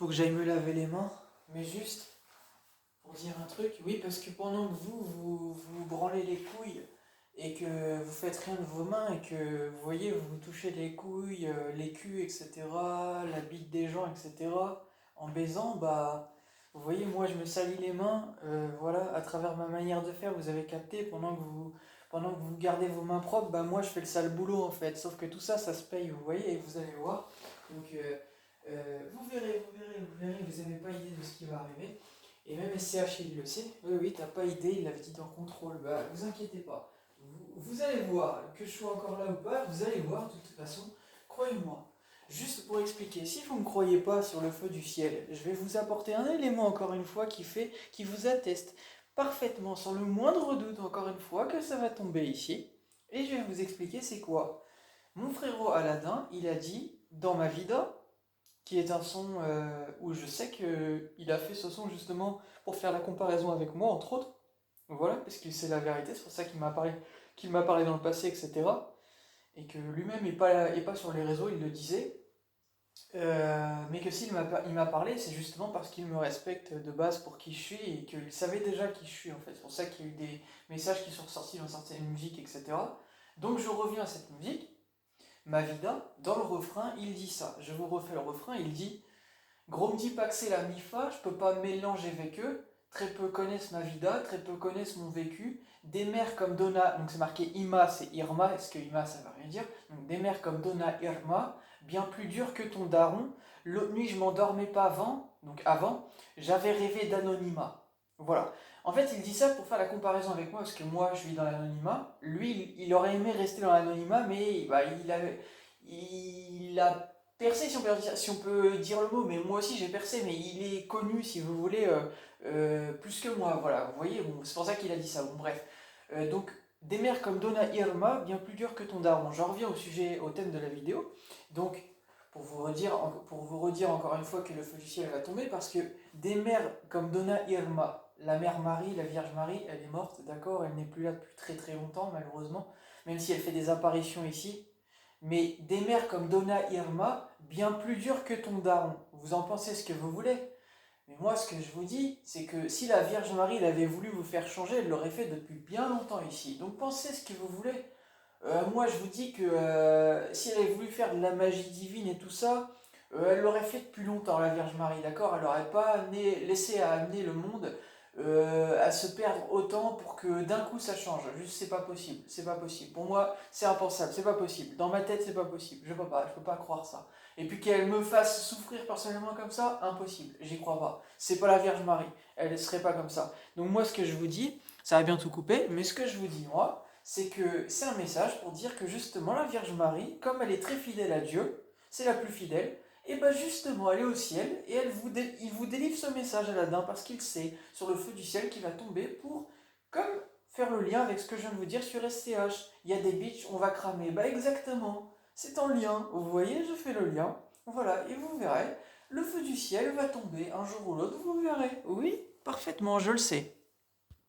Faut que j'aille me laver les mains, mais juste pour dire un truc, oui, parce que pendant que vous branlez les couilles et que vous faites rien de vos mains et que vous voyez, vous touchez les couilles, les culs, etc., la bite des gens, etc., en baisant, bah, vous voyez, moi je me salis les mains, voilà, à travers ma manière de faire, vous avez capté, pendant que vous gardez vos mains propres, bah moi je fais le sale boulot en fait, sauf que tout ça, ça se paye, vous voyez, et vous allez voir. Donc, vous verrez, vous n'avez pas idée de ce qui va arriver. Et même SCH, il le sait. Oui, oui, t'as pas idée, il l'avait dit dans contrôle. Bah, vous inquiétez pas. Vous allez voir, que je sois encore là ou pas, vous allez voir de toute façon. Croyez-moi. Juste pour expliquer, si vous ne me croyez pas sur le feu du ciel, je vais vous apporter un élément encore une fois qui vous atteste parfaitement, sans le moindre doute encore une fois, que ça va tomber ici. Et je vais vous expliquer c'est quoi. Mon frérot Aladdin, il a dit dans ma vida, qui est un son où je sais qu'il a fait ce son justement pour faire la comparaison avec moi, entre autres. Voilà, parce que c'est la vérité, c'est pour ça qu'il m'a parlé dans le passé, etc. Et que lui-même est pas sur les réseaux, il le disait. Mais que s'il m'a parlé, c'est justement parce qu'il me respecte de base pour qui je suis et qu'il savait déjà qui je suis en fait. C'est pour ça qu'il y a eu des messages qui sont ressortis dans certaines musiques, etc. Donc je reviens à cette musique. Ma vida, dans le refrain, il dit ça. Je vous refais le refrain, il dit: Gros me dis pas que c'est la MIFA, je peux pas me mélanger avec eux. Très peu connaissent ma vida, très peu connaissent mon vécu. Des mères comme Donna, donc c'est marqué Ima, c'est Irma, est-ce que Ima ça veut rien dire? Donc des mères comme Donna Irma, bien plus dur que ton daron. L'autre nuit je m'endormais pas avant, j'avais rêvé d'anonymat. Voilà. En fait, il dit ça pour faire la comparaison avec moi, parce que moi je vis dans l'anonymat. Lui, il aurait aimé rester dans l'anonymat, mais bah, il a percé, si on peut dire le mot, mais moi aussi j'ai percé, mais il est connu, si vous voulez, plus que moi, voilà, vous voyez, bon, c'est pour ça qu'il a dit ça, bon, bref. Donc, des mères comme Donna Irma, bien plus dur que ton daron. J'en reviens au thème de la vidéo. Donc, pour vous redire encore une fois que le feu du ciel va tomber, parce que des mères comme Donna Irma, la mère Marie, la Vierge Marie, elle est morte, d'accord, elle n'est plus là depuis très très longtemps, malheureusement, même si elle fait des apparitions ici. Mais des mères comme Donna Irma, bien plus dur que ton daron. Vous en pensez ce que vous voulez. Mais moi, ce que je vous dis, c'est que si la Vierge Marie elle avait voulu vous faire changer, elle l'aurait fait depuis bien longtemps ici. Donc pensez ce que vous voulez. Moi, je vous dis que si elle avait voulu faire de la magie divine et tout ça, elle l'aurait fait depuis longtemps, la Vierge Marie, d'accord? Elle n'aurait pas laissé à amener le monde à se perdre autant pour que d'un coup ça change. Juste, c'est pas possible. C'est pas possible. Pour moi, c'est impensable. C'est pas possible. Dans ma tête, c'est pas possible. Je peux pas croire ça. Et puis qu'elle me fasse souffrir personnellement comme ça, impossible. J'y crois pas. C'est pas la Vierge Marie. Elle ne serait pas comme ça. Donc moi, ce que je vous dis, ça va bien tout couper, mais ce que je vous dis, moi, c'est que c'est un message pour dire que justement la Vierge Marie, comme elle est très fidèle à Dieu, c'est la plus fidèle, et bien justement elle est au ciel et il vous délivre ce message à Aladdin parce qu'il sait sur le feu du ciel qui va tomber pour, comme faire le lien avec ce que je viens de vous dire sur SCH. Il y a des bitches, on va cramer. Bah exactement, c'est en lien. Vous voyez, je fais le lien. Voilà, et vous verrez, le feu du ciel va tomber un jour ou l'autre, vous verrez. Oui, parfaitement, je le sais.